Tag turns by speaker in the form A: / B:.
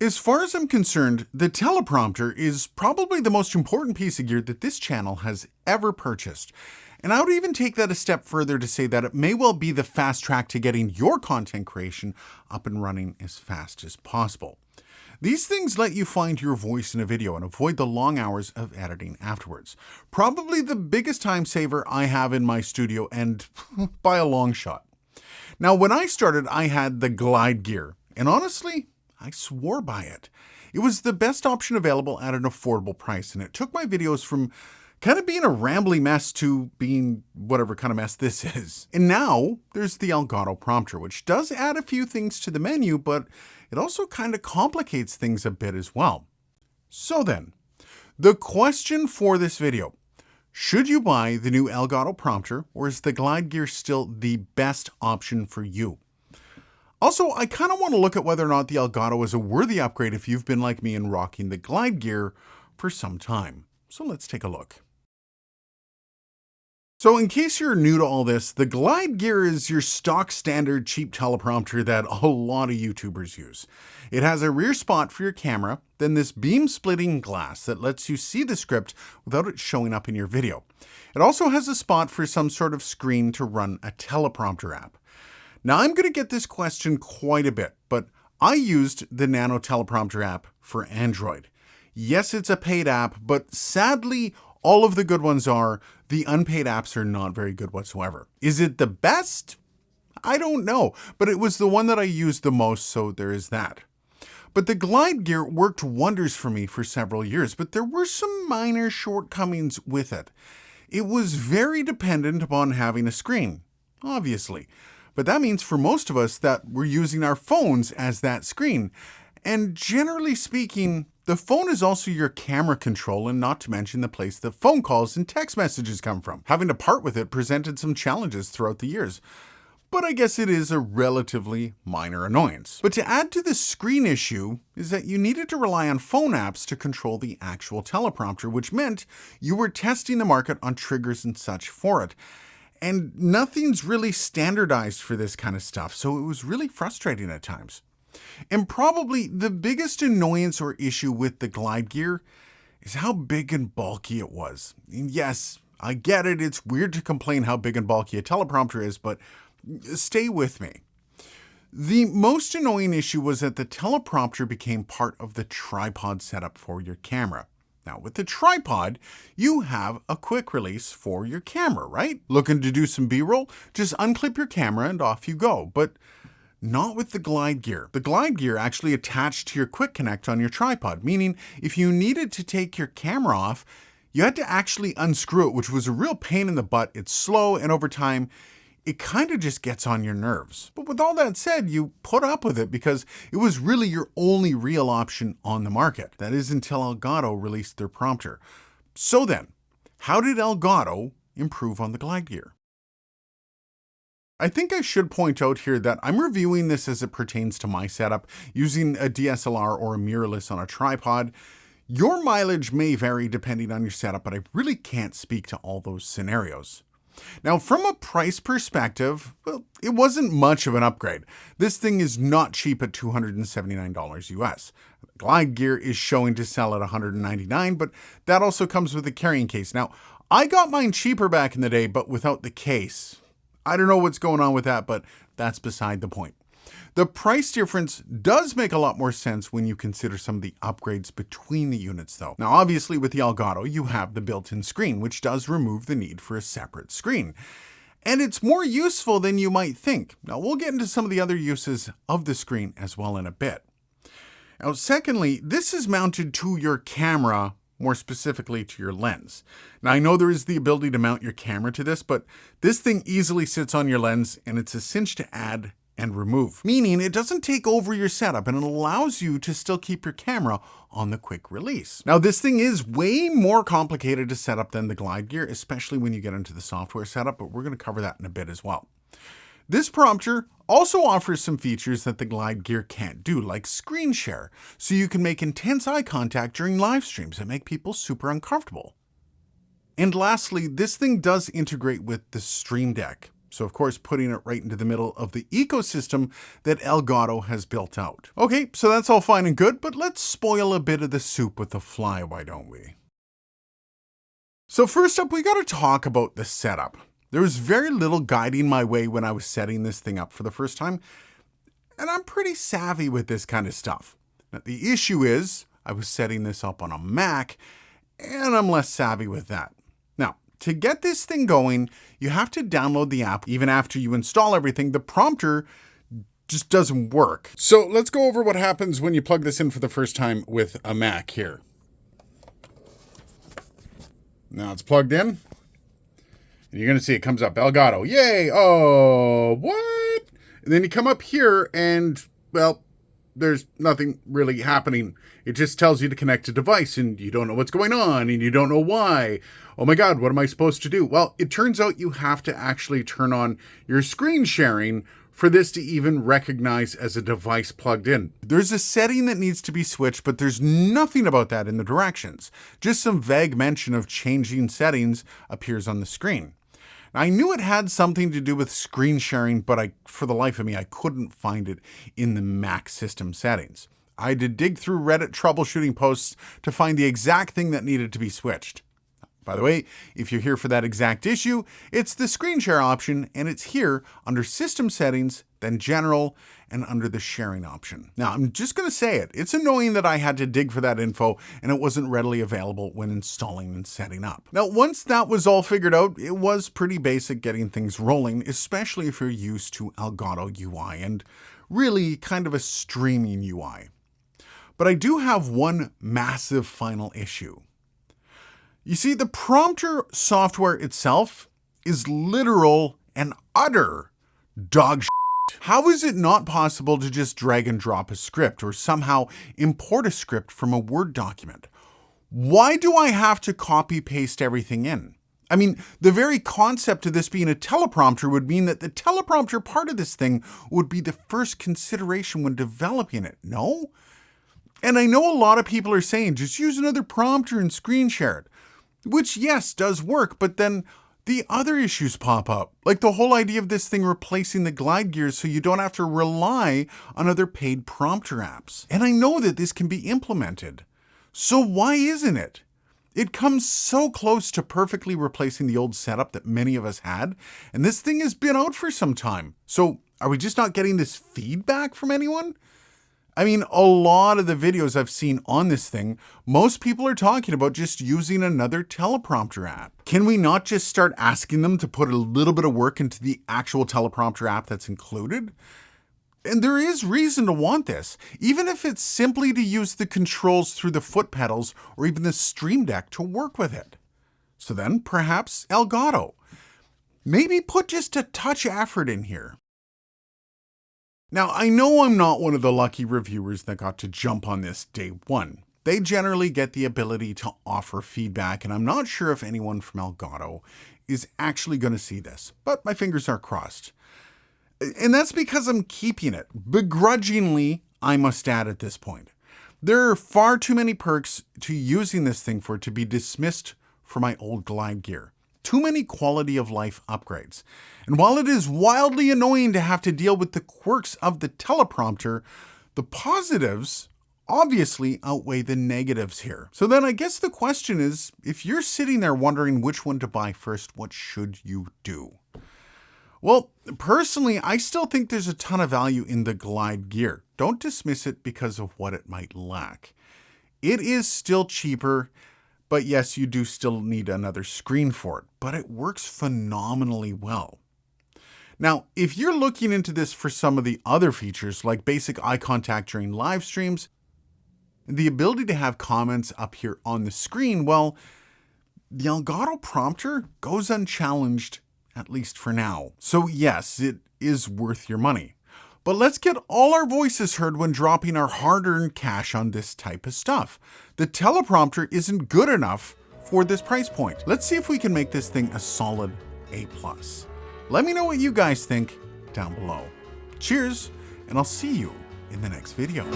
A: As far as I'm concerned, the teleprompter is probably the most important piece of gear that this channel has ever purchased. And I would even take that a step further to say that it may well be the fast track to getting your content creation up and running as fast as possible. These things let you find your voice in a video and avoid the long hours of editing afterwards. Probably the biggest time saver I have in my studio, and by a long shot. Now, when I started, I had the Glide gear, and honestly, I swore by it. It was the best option available at an affordable price, and it took my videos from kind of being a rambly mess to being whatever kind of mess this is. And now there's the Elgato prompter, which does add a few things to the menu, but it also kind of complicates things a bit as well. So then, the question for this video: should you buy the new Elgato prompter, or is the Glide gear still the best option for you? Also, I kind of want to look at whether or not the Elgato is a worthy upgrade if you've been like me and rocking the Glide gear for some time. So let's take a look. So in case you're new to all this, the Glide gear is your stock standard cheap teleprompter that a lot of YouTubers use. It has a rear spot for your camera, then this beam splitting glass that lets you see the script without it showing up in your video. It also has a spot for some sort of screen to run a teleprompter app. Now, I'm going to get this question quite a bit, but I used the Nano Teleprompter app for Android. Yes, it's a paid app, but sadly, all of the good ones are. The unpaid apps are not very good whatsoever. Is it the best? I don't know, but it was the one that I used the most, so there is that. But the Glide gear worked wonders for me for several years, but there were some minor shortcomings with it. It was very dependent upon having a screen, obviously. But that means for most of us that we're using our phones as that screen. And generally speaking, the phone is also your camera control, and not to mention the place that phone calls and text messages come from. Having to part with it presented some challenges throughout the years. But I guess it is a relatively minor annoyance. But to add to the screen issue is that you needed to rely on phone apps to control the actual teleprompter, which meant you were testing the market on triggers and such for it. And nothing's really standardized for this kind of stuff, so it was really frustrating at times. And probably the biggest annoyance or issue with the Glide gear is how big and bulky it was. And yes, I get it, it's weird to complain how big and bulky a teleprompter is, but stay with me. The most annoying issue was that the teleprompter became part of the tripod setup for your camera. Now, with the tripod, you have a quick release for your camera, right? Looking to do some B-roll? Just unclip your camera and off you go. But not with the Glide gear. The Glide gear actually attached to your quick connect on your tripod, meaning if you needed to take your camera off, you had to actually unscrew it, which was a real pain in the butt. It's slow, and over time, it kind of just gets on your nerves. But with all that said, you put up with it because it was really your only real option on the market. That is until Elgato released their prompter. So then, how did Elgato improve on the Glide gear? I think I should point out here that I'm reviewing this as it pertains to my setup, using a DSLR or a mirrorless on a tripod. Your mileage may vary depending on your setup, but I really can't speak to all those scenarios. Now, from a price perspective, well, it wasn't much of an upgrade. This thing is not cheap at $279 US. Glide gear is showing to sell at $199, but that also comes with a carrying case. Now, I got mine cheaper back in the day, but without the case. I don't know what's going on with that, but that's beside the point. The price difference does make a lot more sense when you consider some of the upgrades between the units though. Now obviously with the Elgato you have the built-in screen, which does remove the need for a separate screen. And it's more useful than you might think. Now we'll get into some of the other uses of the screen as well in a bit. Now secondly, this is mounted to your camera, more specifically to your lens. Now I know there is the ability to mount your camera to this, but this thing easily sits on your lens and it's a cinch to add and remove, meaning it doesn't take over your setup and it allows you to still keep your camera on the quick release. Now this thing is way more complicated to set up than the Glide gear, especially when you get into the software setup, but we're going to cover that in a bit as well. This prompter also offers some features that the Glide gear can't do, like screen share, so you can make intense eye contact during live streams that make people super uncomfortable. And lastly, this thing does integrate with the Stream Deck. So of course, putting it right into the middle of the ecosystem that Elgato has built out. Okay, so that's all fine and good, but let's spoil a bit of the soup with the fly, why don't we? So first up, we got to talk about the setup. There was very little guiding my way when I was setting this thing up for the first time, and I'm pretty savvy with this kind of stuff. Now, the issue is I was setting this up on a Mac, and I'm less savvy with that. Now, to get this thing going, you have to download the app. Even after you install everything, the prompter just doesn't work. So let's go over what happens when you plug this in for the first time with a Mac here. Now it's plugged in. And you're going to see it comes up, Elgato. Yay! Oh, what? And then you come up here and, well, there's nothing really happening. It just tells you to connect a device and you don't know what's going on and you don't know why. Oh my God, what am I supposed to do? Well, it turns out you have to actually turn on your screen sharing for this to even recognize as a device plugged in. There's a setting that needs to be switched, but there's nothing about that in the directions. Just some vague mention of changing settings appears on the screen. I knew it had something to do with screen sharing, but for the life of me, I couldn't find it in the Mac system settings. I had to dig through Reddit troubleshooting posts to find the exact thing that needed to be switched. By the way, if you're here for that exact issue, it's the screen share option, and it's here under System Settings, then General, and under the Sharing option. Now, I'm just going to say it. It's annoying that I had to dig for that info, and it wasn't readily available when installing and setting up. Now, once that was all figured out, it was pretty basic getting things rolling, especially if you're used to Elgato UI and really kind of a streaming UI. But I do have one massive final issue. You see, the prompter software itself is literal and utter dog shit. How is it not possible to just drag and drop a script or somehow import a script from a Word document? Why do I have to copy paste everything in? I mean, the very concept of this being a teleprompter would mean that the teleprompter part of this thing would be the first consideration when developing it, no? And I know a lot of people are saying, just use another prompter and screen share it. Which, yes, does work, but then the other issues pop up. Like the whole idea of this thing replacing the glide gears so you don't have to rely on other paid prompter apps. And I know that this can be implemented. So why isn't it? It comes so close to perfectly replacing the old setup that many of us had, and this thing has been out for some time. So are we just not getting this feedback from anyone? I mean, a lot of the videos I've seen on this thing, most people are talking about just using another teleprompter app. Can we not just start asking them to put a little bit of work into the actual teleprompter app that's included? And there is reason to want this, even if it's simply to use the controls through the foot pedals or even the Stream Deck to work with it. So then perhaps Elgato. Maybe put just a touch of effort in here. Now, I know I'm not one of the lucky reviewers that got to jump on this day one. They generally get the ability to offer feedback, and I'm not sure if anyone from Elgato is actually going to see this, but my fingers are crossed. And that's because I'm keeping it, begrudgingly, I must add at this point. There are far too many perks to using this thing for it to be dismissed for my old glide gear. Too many quality of life upgrades. And while it is wildly annoying to have to deal with the quirks of the teleprompter, the positives obviously outweigh the negatives here. So then I guess the question is, if you're sitting there wondering which one to buy first, what should you do? Well, personally, I still think there's a ton of value in the glide gear. Don't dismiss it because of what it might lack. It is still cheaper. But yes, you do still need another screen for it, but it works phenomenally well. Now, if you're looking into this for some of the other features like basic eye contact during live streams, the ability to have comments up here on the screen, well, the Elgato prompter goes unchallenged, at least for now. So yes, it is worth your money. But let's get all our voices heard when dropping our hard-earned cash on this type of stuff. The teleprompter isn't good enough for this price point. Let's see if we can make this thing a solid A+. Let me know what you guys think down below. Cheers, and I'll see you in the next video.